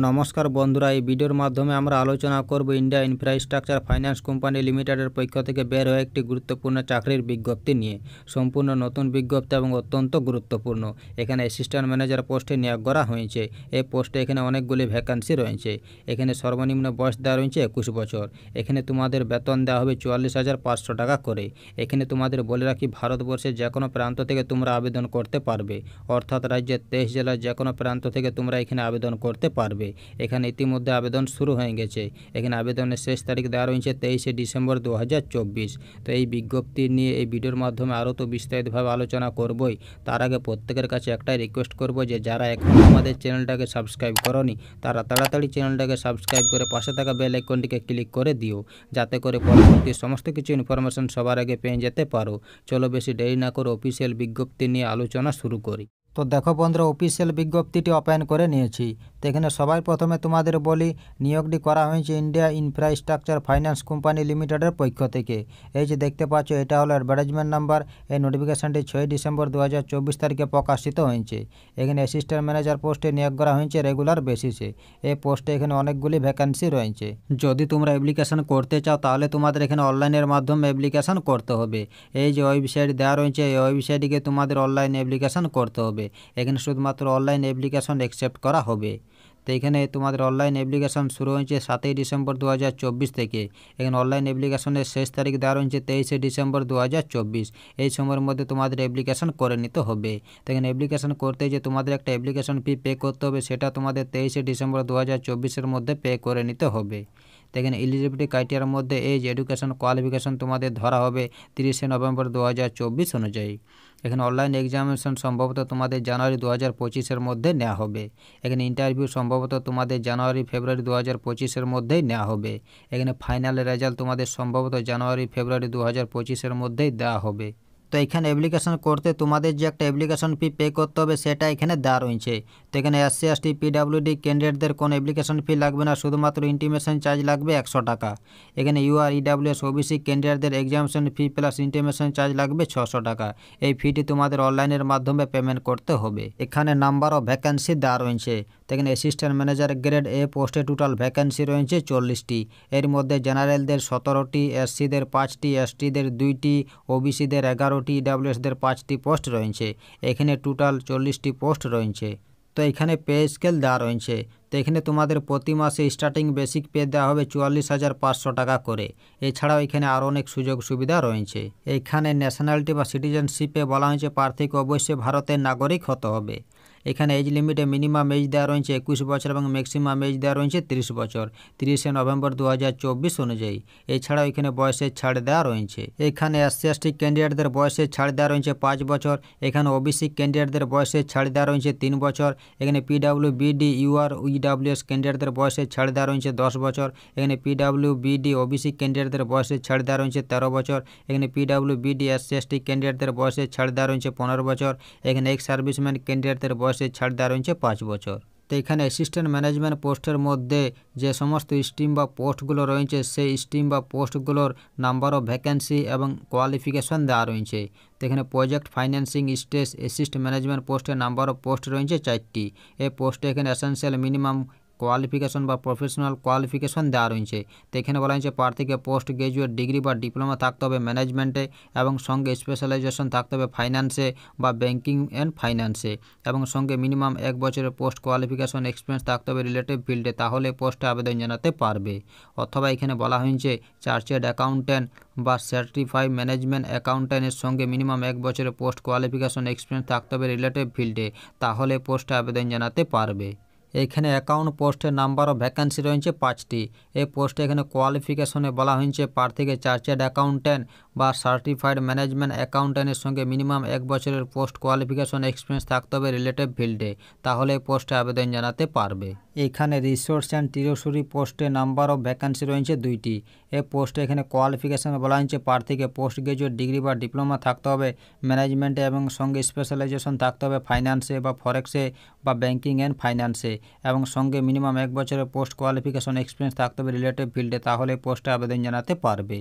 নমস্কার বন্ধুরা, এই ভিডিওর মাধ্যমে আমরা আলোচনা করব ইন্ডিয়া ইনফ্রাস্ট্রাকচার ফাইন্যান্স কোম্পানি লিমিটেডের পক্ষ থেকে বের হয়ে একটি গুরুত্বপূর্ণ চাকরির বিজ্ঞপ্তি নিয়ে। সম্পূর্ণ নতুন বিজ্ঞপ্তি এবং অত্যন্ত গুরুত্বপূর্ণ। এখানে অ্যাসিস্ট্যান্ট ম্যানেজার পোস্টে নিয়োগ করা হয়েছে। এই পোস্টে এখানে অনেকগুলি ভ্যাকান্সি রয়েছে। এখানে সর্বনিম্ন বয়স দেওয়া রয়েছে 21 বছর। এখানে তোমাদের বেতন দেওয়া হবে 44,500 টাকা করে। এখানে তোমাদের বলে রাখি, ভারতবর্ষের যে কোনো প্রান্ত থেকে তোমরা আবেদন করতে পারবে, অর্থাৎ রাজ্যের 23 জেলার যে কোনো প্রান্ত থেকে তোমরা এখানে আবেদন করতে পারবে। এখানে ইতিমধ্যে আবেদন শুরু হয়ে গেছে। এখানে আবেদনের শেষ তারিখ দেওয়া রয়েছে 23শে ডিসেম্বর 2024। তো এই বিজ্ঞপ্তি নিয়ে এই ভিডিওর মাধ্যমে আরও তো বিস্তারিতভাবে আলোচনা করবই। তার আগে প্রত্যেকের কাছে একটাই রিকোয়েস্ট করব যে যারা এখন আমাদের চ্যানেলটাকে সাবস্ক্রাইব করনি তারা তাড়াতাড়ি চ্যানেলটাকে সাবস্ক্রাইব করে পাশে থাকা বেল আইকনটিকে ক্লিক করে দিও, যাতে করে পরবর্তী সমস্ত কিছু ইনফরমেশন সবার আগে পেয়ে যেতে পারো। চলো বেশি দেরি না করে অফিসিয়াল বিজ্ঞপ্তি নিয়ে আলোচনা শুরু করি। তো দেখো বন্ধুরা, অফিসিয়াল বিজ্ঞপ্তিটি ওপেন করে নিয়েছি। তো এখানে সবাই প্রথমে তোমাদের বলি, নিয়োগটি করা হয়েছে ইন্ডিয়া ইনফ্রাস্ট্রাকচার ফাইন্যান্স কোম্পানি লিমিটেডের পক্ষ থেকে। এই যে দেখতে পাচ্ছ, এটা হলো অ্যাডভার্টাইজমেন্ট নাম্বার। এই নোটিফিকেশনটি 6 ডিসেম্বর 2024 তারিখে প্রকাশিত হয়েছে। এখানে অ্যাসিস্ট্যান্ট ম্যানেজার পোস্টে নিয়োগ করা হয়েছে রেগুলার বেসিসে। এই পোস্টে এখানে অনেকগুলি ভ্যাকান্সি রয়েছে। যদি তোমরা অ্যাপ্লিকেশন করতে চাও তাহলে তোমাদের এখানে অনলাইনের মাধ্যমে অ্যাপ্লিকেশন করতে হবে। এই যে ওয়েবসাইট দেওয়া রয়েছে, এই ওয়েবসাইটটিকে তোমাদের অনলাইন অ্যাপ্লিকেশন করতে হবে। এখানে শুধুমাত্র অনলাইন অ্যাপ্লিকেশন অ্যাকসেপ্ট করা হবে। তো এখানে তোমাদের অনলাইন অ্যাপ্লিকেশন শুরু হয়েছে 7 ডিসেম্বর 2024 থেকে। এখানে অনলাইন অ্যাপ্লিকেশনের শেষ তারিখ দেওয়া রয়েছে 23শে ডিসেম্বর 2024। এই সময়ের মধ্যে তোমাদের অ্যাপ্লিকেশন করে নিতে হবে। তো এখানে অ্যাপ্লিকেশন করতে যে তোমাদের একটা অ্যাপ্লিকেশন ফি পে করতে হবে, সেটা তোমাদের 23শে ডিসেম্বর 2024-এর মধ্যে পে করে নিতে হবে। তো এখানে এলিজিবিলিটি ক্রাইটেরিয়ার মধ্যে এজ, এডুকেশন, কোয়ালিফিকেশন তোমাদের ধরা হবে 30শে নভেম্বর 2024 অনুযায়ী। এখানে অনলাইন এক্সামিনেশন সম্ভবত তোমাদের জানুয়ারি 2025-এর মধ্যে নেওয়া হবে। এখানে ইন্টারভিউ সম্ভবত তোমাদের জানুয়ারি ফেব্রুয়ারি 2025-এর মধ্যেই নেওয়া হবে। এখানে ফাইনাল রেজাল্ট তোমাদের সম্ভবত জানুয়ারি ফেব্রুয়ারি 2025-এর মধ্যেই দেওয়া হবে। তো এখানে অ্যাপ্লিকেশন করতে তোমাদের যে একটা অ্যাপ্লিকেশন ফি পে করতে হবে, সেটা এখানে দেওয়া রয়েছে। তো এখানে SC ST PWD ক্যান্ডিডেটদের কোনো অ্যাপ্লিকেশন ফি লাগবে না, শুধুমাত্র ইন্টিমেশন চার্জ লাগবে 100 টাকা। এখানে UR EWS OBC ক্যান্ডিডেটদের examination fee plus intimation charge লাগবে 600 টাকা। এই ফিটি তোমাদের অনলাইনের মাধ্যমে পেমেন্ট করতে হবে। এখানে নাম্বার অফ ভ্যাকান্সি দেওয়া রয়েছে। তো এখানে অ্যাসিস্ট্যান্ট ম্যানেজার গ্রেড A পোস্টে টোটাল ভ্যাকান্সি রয়েছে 40টি। এর মধ্যে জেনারেলদের 17টি, SCদের 5টি, STদের 2টি, OBCদের 11টি, EWSদের 5টি পোস্ট রয়েছে। এখানে টোটাল 40টি পোস্ট রয়েছে। তো এখানে পে স্কেল দেওয়া রয়েছে। তো এখানে তোমাদের প্রতি মাসে স্টার্টিং বেসিক পে দেওয়া হবে 44,500 টাকা করে। এছাড়াও এখানে আরও অনেক সুযোগ সুবিধা রয়েছে। এখানে ন্যাশনালিটি বা সিটিজেনশিপে বলা হয়েছে প্রার্থীকে অবশ্যই ভারতের নাগরিক হতে হবে। এখানে এজ লিমিটে মিনিমাম এজ দেওয়া রয়েছে 21 বছর এবং ম্যাক্সিমাম এজ দেওয়া রয়েছে 30 বছর 30শে নভেম্বর 2024 অনুযায়ী। এছাড়াও এখানে বয়সের ছাড় দেওয়া রয়েছে। এখানে SC ST ক্যান্ডিডেটদের বয়সের ছাড় দেওয়া রয়েছে 5 বছর। এখানে OBC ক্যান্ডিডেটদের বয়সের ছাড় দেওয়া রয়েছে 3 বছর। এখানে PWBD UR EWS ক্যান্ডিডেটদের বয়সের ছাড় দেওয়া রয়েছে 10 বছর। এখানে PWBD OBC ক্যান্ডিডেটদের বয়সের ছাড় দেওয়া রয়েছে 13 বছর। এখানে PWBD SC ST ক্যান্ডিডেটদের বয়সের ছাড় দেওয়া রয়েছে 15 বছর। এখানে এক্স সার্ভিসম্যান ক্যান্ডিডেটদের বয়সের ছাড় দেওয়া রয়েছে 5 বছর। তো এখানে অ্যাসিস্ট্যান্ট ম্যানেজমেন্ট পোস্টের মধ্যে যে সমস্ত স্ট্রিম বা পোস্টগুলো রয়েছে, সেই স্ট্রিম বা পোস্টগুলোর নাম্বার অফ ভ্যাকেন্সি এবং কোয়ালিফিকেশন দেওয়া রয়েছে। তো এখানে project financing stage assist management পোস্টের নাম্বার অফ পোস্ট রয়েছে 4টি। এই পোস্টে এখানে এসেনশিয়াল মিনিমাম কোয়ালিফিকেশন বা প্রফেশনাল কোয়ালিফিকেশন দেওয়া রয়েছে। তো এখানে বলা হয়েছে প্রার্থীকে পোস্ট গ্রাজুয়েট ডিগ্রি বা ডিপ্লোমা থাকতে হবে ম্যানেজমেন্টে, এবং সঙ্গে স্পেশালাইজেশন থাকতে হবে ফাইন্যান্সে বা ব্যাঙ্কিং অ্যান্ড ফাইন্যান্সে, এবং সঙ্গে মিনিমাম 1 বছরের পোস্ট কোয়ালিফিকেশন এক্সপিরিয়েন্স থাকতে হবে রিলেটিভ ফিল্ডে, তাহলে পোস্টে আবেদন জানাতে পারবে। অথবা এখানে বলা হয়েছে চার্টার্ড অ্যাকাউন্ট্যান্ট বা সার্টিফাইড ম্যানেজমেন্ট অ্যাকাউন্ট্যান্টের সঙ্গে মিনিমাম 1 বছরের পোস্ট কোয়ালিফিকেশন এক্সপিরিয়েন্স থাকতে হবে রিলেটিভ ফিল্ডে, তাহলে পোস্টে আবেদন জানাতে পারবে। এখানে অ্যাকাউন্ট পোস্টের নাম্বার অফ ভ্যাকান্সি রয়েছে 5টি। এই পোস্টে এখানে কোয়ালিফিকেশনে বলা হয়েছে প্রার্থীকে চার্টার্ড অ্যাকাউন্ট্যান্ট বা সার্টিফাইড ম্যানেজমেন্ট অ্যাকাউন্ট্যান্টের সঙ্গে মিনিমাম 1 বছরের পোস্ট কোয়ালিফিকেশন এক্সপিরিয়েন্স থাকতে হবে রিলেটিভ ফিল্ডে, তাহলে পোস্টে আবেদন জানাতে পারবে। এখানে রিসোর্স অ্যান্ড টিরোসরি পোস্টে নাম্বার অফ ভ্যাকান্সি রয়েছে 2টি। এই পোস্টে এখানে কোয়ালিফিকেশনে বলা হয়েছে প্রার্থীকে পোস্ট গ্রাজুয়েট ডিগ্রি বা ডিপ্লোমা থাকতে হবে ম্যানেজমেন্টে, এবং সঙ্গে স্পেশালাইজেশন থাকতে হবে ফাইন্যান্সে বা ফরেক্সে বা ব্যাঙ্কিং অ্যান্ড ফাইন্যান্সে, এবং সঙ্গে মিনিমাম 1 বছরের পোস্ট কোয়ালিফিকেশন এক্সপিরিয়েন্স থাকতে হবে রিলেটিভ ফিল্ডে, তাহলে পোস্টে আবেদন জানাতে পারবে।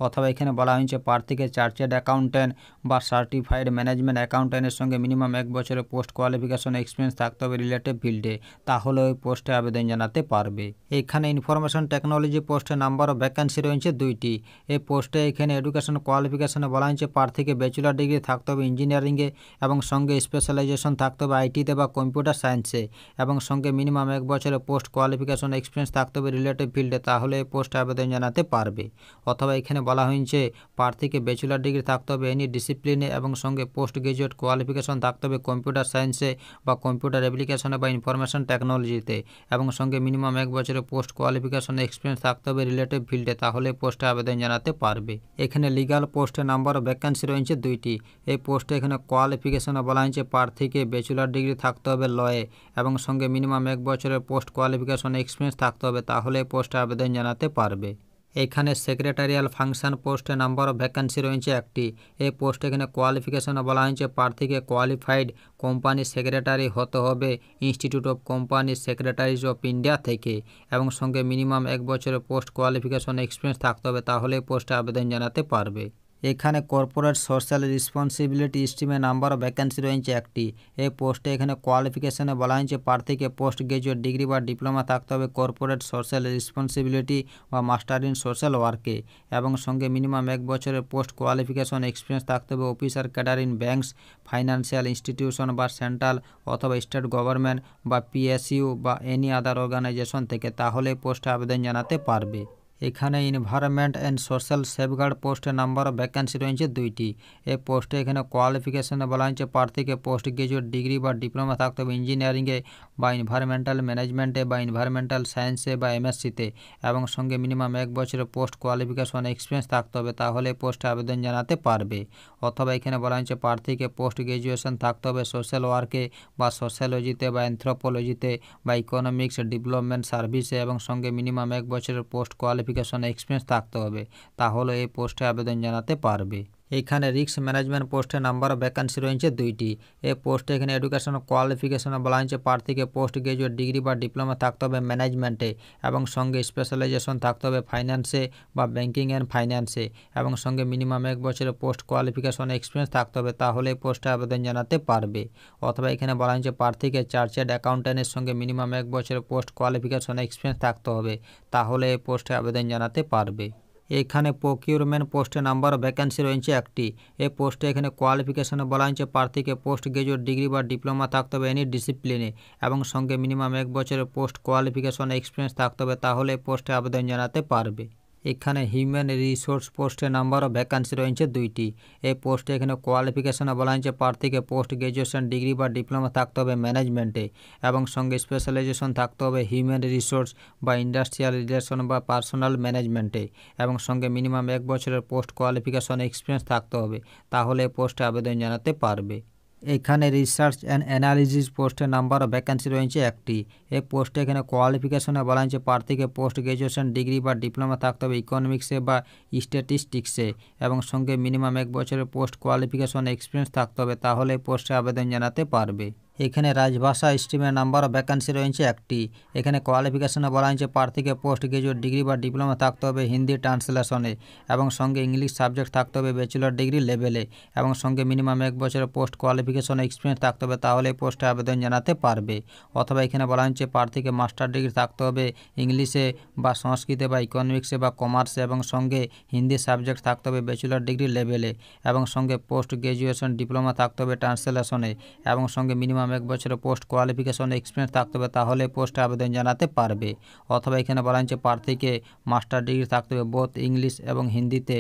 অথবা এখানে বলা হয়েছে প্রার্থীকে চার্টার্ড অ্যাকাউন্ট্যান্ট বা সার্টিফাইড ম্যানেজমেন্ট অ্যাকাউন্ট্যান্টের সঙ্গে মিনিমাম 1 বছরের পোস্ট কোয়ালিফিকেশন এক্সপিরিয়েন্স থাকতে হবে রিলেটিভ ফিল্ডে, তাহলে ওই পোস্ট পোস্টে আবেদন জানাতে পারবে। এখানে ইনফরমেশন টেকনোলজি পোস্টে নাম্বার অফ ভ্যাকেন্সি রয়েছে 2টি। এই পোস্টে এখানে এডুকেশন কোয়ালিফিকেশনে বলা হয়েছে প্রার্থীকে ব্যাচেলর ডিগ্রি থাকতে হবে ইঞ্জিনিয়ারিংয়ে এবং সঙ্গে স্পেশালাইজেশন থাকতে হবে আইটিতে বা কম্পিউটার সায়েন্সে এবং সঙ্গে মিনিমাম 1 বছরের পোস্ট কোয়ালিফিকেশন এক্সপিরিয়েন্স থাকতে হবে রিলেটিভ ফিল্ডে, তাহলে এই পোস্টে আবেদন জানাতে পারবে। অথবা এখানে বলা হয়েছে প্রার্থীকে ব্যাচেলর ডিগ্রি থাকতে হবে এনি ডিসিপ্লিনে এবং সঙ্গে পোস্ট গ্রাজুয়েট কোয়ালিফিকেশন থাকতে হবে কম্পিউটার সায়েন্সে বা কম্পিউটার অ্যাপ্লিকেশনে বা ইনফরমেশন টেকনোলজিতে এবং সঙ্গে মিনিমাম 1 বছরের পোস্ট কোয়ালিফিকেশন এক্সপিরিয়েন্স থাকতে হবে রিলেটিভ ফিল্ডে, তাহলে পোস্টে আবেদন জানাতে পারবে। এখানে লিগাল পোস্টে নাম্বার অফ ভ্যাকেন্সি রয়েছে 2টি। এই পোস্টে এখানে কোয়ালিফিকেশনে বলা হয়েছে প্রার্থীকে ব্যাচেলর ডিগ্রি থাকতে হবে লয়ে এবং সঙ্গে মিনিমাম 1 বছরের পোস্ট কোয়ালিফিকেশন এক্সপিরিয়েন্স থাকতে হবে, তাহলে পোস্টে আবেদন জানাতে পারবে। এখানে সেক্রেটারিয়াল ফাংশন পোস্টে নাম্বার অফ ভ্যাকেন্সি রয়েছে 1টি। এই পোস্টে এখানে কোয়ালিফিকেশনে বলা হয়েছে প্রার্থীকে কোয়ালিফাইড কোম্পানি সেক্রেটারি হতে হবে institute of company secretaries of India থেকে এবং সঙ্গে মিনিমাম 1 বছরের পোস্ট কোয়ালিফিকেশন এক্সপিরিয়েন্স থাকতে হবে, তাহলে পোস্টে আবেদন জানাতে পারবে। এখানে কর্পোরেট সোশ্যাল রেসপন্সিবিলিটি স্ট্রিমে নাম্বার অফ ভ্যাকেন্সি রয়েছে 1টি। এই পোস্টে এখানে কোয়ালিফিকেশনে বলা হয়েছে প্রার্থীকে পোস্ট গ্রাজুয়েট ডিগ্রি বা ডিপ্লোমা থাকতে হবে কর্পোরেট সোশ্যাল রেসপন্সিবিলিটি বা মাস্টার ইন সোশ্যাল ওয়ার্কে এবং সঙ্গে মিনিমাম 1 বছরের পোস্ট কোয়ালিফিকেশন এক্সপিরিয়েন্স থাকতে হবে officer cadre in banks financial institution বা সেন্ট্রাল অথবা স্টেট গভর্নমেন্ট বা পিএসইউ বা এনি আদার অর্গানাইজেশন থেকে, তাহলে পোস্টে আবেদন জানাতে পারবে। এখানে এনভায়রনমেন্ট অ্যান্ড সোশ্যাল সেফগার্ড পোস্টে নাম্বার অফ ভ্যাকেন্সি রয়েছে 2টি। এই পোস্টে এখানে কোয়ালিফিকেশনে বলা হয়েছে প্রার্থীকে পোস্ট গ্রাজুয়েট ডিগ্রি বা ডিপ্লোমা থাকতে হবে ইঞ্জিনিয়ারিংয়ে বা এনভায়রনমেন্টাল ম্যানেজমেন্টে বা এনভায়রনমেন্টাল সায়েন্সে বা এমএসসিতে এবং সঙ্গে মিনিমাম 1 বছরের পোস্ট কোয়ালিফিকেশন এক্সপিরিয়েন্স থাকতে হবে, তাহলে পোস্টে আবেদন জানাতে পারবে। অথবা এখানে বলা হয়েছে প্রার্থীকে পোস্ট গ্রাজুয়েশন থাকতে হবে সোশ্যাল ওয়ার্কে বা সোশ্যালজিতে বা অ্যানথ্রোপোলজিতে বা ইকোনমিক্স ডেভেলপমেন্ট সার্ভিসে এবং সঙ্গে মিনিমাম 1 বছরের পোস্ট কোয়ালিফিকেশন এক্সপিরিয়েন্স থাকতে হবে, তাহলে এই পোস্টে আবেদন জানাতে পারবে। এখানে রিস্ক ম্যানেজমেন্ট পোস্টে নাম্বার অফ ভ্যাকেন্সি রয়েছে 2টি। এই পোস্টে এখানে এডুকেশন কোয়ালিফিকেশনে বলা হয়েছে প্রার্থীকে পোস্ট গ্রাজুয়েট ডিগ্রি বা ডিপ্লোমা থাকতে হবে ম্যানেজমেন্টে এবং সঙ্গে স্পেশালাইজেশন থাকতে হবে ফাইন্যান্সে বা ব্যাঙ্কিং অ্যান্ড ফাইন্যান্সে এবং সঙ্গে মিনিমাম 1 বছরের পোস্ট কোয়ালিফিকেশন এক্সপিরিয়েন্স থাকতে হবে, তাহলে এই পোস্টে আবেদন জানাতে পারবে। অথবা এখানে বলা হয়েছে প্রার্থীকে চার্টার্ড অ্যাকাউন্ট্যান্টের সঙ্গে মিনিমাম 1 বছরের পোস্ট কোয়ালিফিকেশন এক্সপিরিয়েন্স থাকতে হবে, তাহলে এই পোস্টে আবেদন জানাতে পারবে। এখানে প্রকিউরমেন্ট পোস্টে নাম্বার অফ ভ্যাকেন্সি রয়েছে 1টি। এই পোস্টে এখানে কোয়ালিফিকেশনে বলা হয়েছে প্রার্থীকে পোস্ট গ্রাজুয়েট ডিগ্রি বা ডিপ্লোমা থাকতে হবে এনি ডিসিপ্লিনে এবং সঙ্গে মিনিমাম 1 বছরের পোস্ট কোয়ালিফিকেশন এক্সপিরিয়েন্স থাকতে হবে, তাহলে পোস্টে আবেদন জানাতে পারবে। এখানে হিউম্যান রিসোর্স পোস্টে নাম্বার অফ ভ্যাকেন্সি রয়েছে 2টি। এই পোস্টে এখানে কোয়ালিফিকেশনে বলা হয়েছে প্রার্থীকে পোস্ট গ্রাজুয়েশন ডিগ্রি বা ডিপ্লোমা থাকতে হবে ম্যানেজমেন্টে এবং সঙ্গে স্পেশালাইজেশন থাকতে হবে হিউম্যান রিসোর্স বা ইন্ডাস্ট্রিয়াল রিলেশন বা পার্সোনাল ম্যানেজমেন্টে এবং সঙ্গে মিনিমাম 1 বছরের পোস্ট কোয়ালিফিকেশন এক্সপিরিয়েন্স থাকতে হবে, তাহলে পোস্টে আবেদন জানাতে পারবে। এখানে রিসার্চ অ্যান্ড অ্যানালিসিস পোস্টে নাম্বার অফ ভ্যাকেন্সি রয়েছে 1টি। এই পোস্টে এখানে কোয়ালিফিকেশনে বলা হয়েছে প্রার্থীকে পোস্ট গ্রাজুয়েশন ডিগ্রি বা ডিপ্লোমা থাকতে হবে ইকোনমিক্সে বা স্ট্যাটিস্টিক্সে এবং সঙ্গে মিনিমাম 1 বছরের পোস্ট কোয়ালিফিকেশন এক্সপিরিয়েন্স থাকতে হবে, তাহলে পোস্টে আবেদন জানাতে পারবে। এখানে রাজভাষা স্ট্রিমের নাম্বার অফ ভ্যাকেন্সি রয়েছে 1টি। এখানে কোয়ালিফিকেশনে বলা হয়েছে প্রার্থীকে পোস্ট গ্রাজুয়েট ডিগ্রি বা ডিপ্লোমা থাকতে হবে হিন্দি ট্রান্সলেশনে এবং সঙ্গে ইংলিশ সাবজেক্ট থাকতে হবে ব্যাচেলর ডিগ্রি লেভেলে এবং সঙ্গে মিনিমাম 1 বছরের পোস্ট কোয়ালিফিকেশন এক্সপিরিয়েন্স থাকতে হবে, তাহলে পোস্টে আবেদন জানাতে পারবে। অথবা এখানে বলা হয়েছে প্রার্থীকে মাস্টার ডিগ্রি থাকতে হবে ইংলিশে বা সংস্কৃতে বা ইকোনমিক্সে বা কমার্সে এবং সঙ্গে হিন্দি সাবজেক্ট থাকতে হবে ব্যাচেলর ডিগ্রি লেভেলে এবং সঙ্গে পোস্ট গ্রাজুয়েশন ডিপ্লোমা থাকতে হবে ট্রান্সলেশনে এবং সঙ্গে মিনিমাম 1 বছরের পোস্ট কোয়ালিফিকেশন এক্সপিরিয়েন্স থাকতে হবে, তাহলে পোস্টে আবেদন জানাতে পারবে। অথবা এখানে বলা হয়েছে প্রার্থীকে মাস্টার ডিগ্রি থাকতে হবে বোথ ইংলিশ এবং হিন্দিতে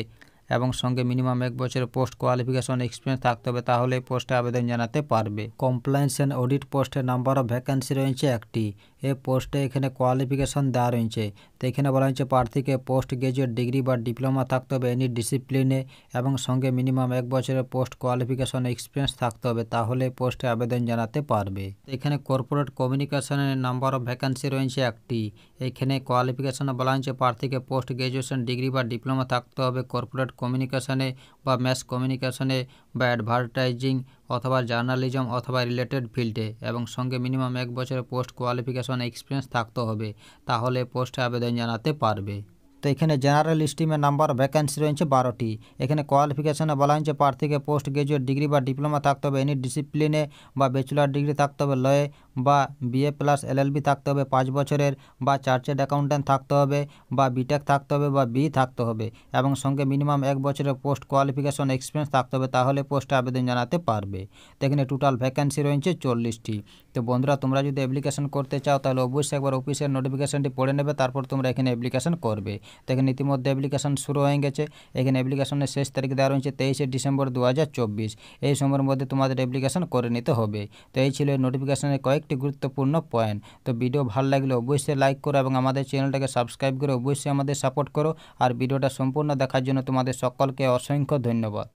এবং সঙ্গে মিনিমাম 1 বছরের পোস্ট কোয়ালিফিকেশন এক্সপিরিয়েন্স থাকতে হবে, তাহলে পোস্টে আবেদন জানাতে পারবে। কমপ্লায়েন্স অ্যান্ড অডিট পোস্টে নাম্বার অফ ভ্যাকেন্সি রয়েছে 1টি। এই পোস্টে এখানে কোয়ালিফিকেশন দেওয়া রয়েছে। তো এখানে বলা হয়েছে প্রার্থীকে পোস্ট গ্রাজুয়েট ডিগ্রি বা ডিপ্লোমা থাকতে হবে এনি ডিসিপ্লিনে এবং সঙ্গে মিনিমাম 1 বছরের পোস্ট কোয়ালিফিকেশন এক্সপিরিয়েন্স থাকতে হবে, তাহলে পোস্টে আবেদন জানাতে পারবে। এখানে কর্পোরেট কমিউনিকেশনের নাম্বার অফ ভ্যাকেন্সি রয়েছে 1টি। এখানে কোয়ালিফিকেশনে বলা হয়েছে প্রার্থীকে পোস্ট গ্রাজুয়েশন ডিগ্রি বা ডিপ্লোমা থাকতে হবে কর্পোরেট কমিউনিকেশনে বা ম্যাস কমিউনিকেশনে বা অ্যাডভার্টাইজিং অথবা জার্নালিজম অথবা রিলেটেড ফিল্ডে এবং সঙ্গে মিনিমাম 1 বছরের পোস্ট কোয়ালিফিকেশন এক্সপিরিয়েন্স থাকতে হবে, তাহলে পোস্টে আবেদন জানাতে পারবে। তো এখানে জেনারেল স্ট্রিমের নাম্বার ভ্যাকেন্সি রয়েছে 12টি। এখানে কোয়ালিফিকেশনে বলা হয়েছে প্রার্থীকে পোস্ট গ্রাজুয়েট ডিগ্রি বা ডিপ্লোমা থাকতে হবে এনি ডিসিপ্লিনে, বা ব্যাচেলার ডিগ্রি থাকতে হবে লয়ে, বা BA+ LLB থাকতে হবে 5 বছরের, বা চার্টার্ড অ্যাকাউন্ট্যান্ট থাকতে হবে, বা বিটেক থাকতে হবে, বা BE থাকতে হবে, এবং সঙ্গে মিনিমাম 1 বছরের পোস্ট কোয়ালিফিকেশন এক্সপিরিয়েন্স থাকতে হবে, তাহলে পোস্টে আবেদন জানাতে পারবে। তো এখানে টোটাল ভ্যাকেন্সি রয়েছে 40টি। তো বন্ধুরা, তোমরা যদি অ্যাপ্লিকেশন করতে চাও তাহলে অবশ্যই একবার অফিসের নোটিফিকেশনটি পড়ে নেবে, তারপর তোমরা এখানে অ্যাপ্লিকেশন করবে। তো এখানে ইতিমধ্যে অ্যাপ্লিকেশন শুরু হয়ে গেছে। এখানে অ্যাপ্লিকেশনের শেষ তারিখ দেওয়া রয়েছে 23শে ডিসেম্বর 2024। এই সময়ের মধ্যে তোমাদের অ্যাপ্লিকেশন করে নিতে হবে। তো এই ছিল এই নোটিফিকেশনের কয়েকটি গুরুত্বপূর্ণ পয়েন্ট। তো ভিডিও ভালো লাগলে অবশ্যই লাইক করো এবং আমাদের চ্যানেলটাকে সাবস্ক্রাইব করে অবশ্যই আমাদের সাপোর্ট করো। আর ভিডিওটা সম্পূর্ণ দেখার জন্য তোমাদের সকলকে অসংখ্য ধন্যবাদ।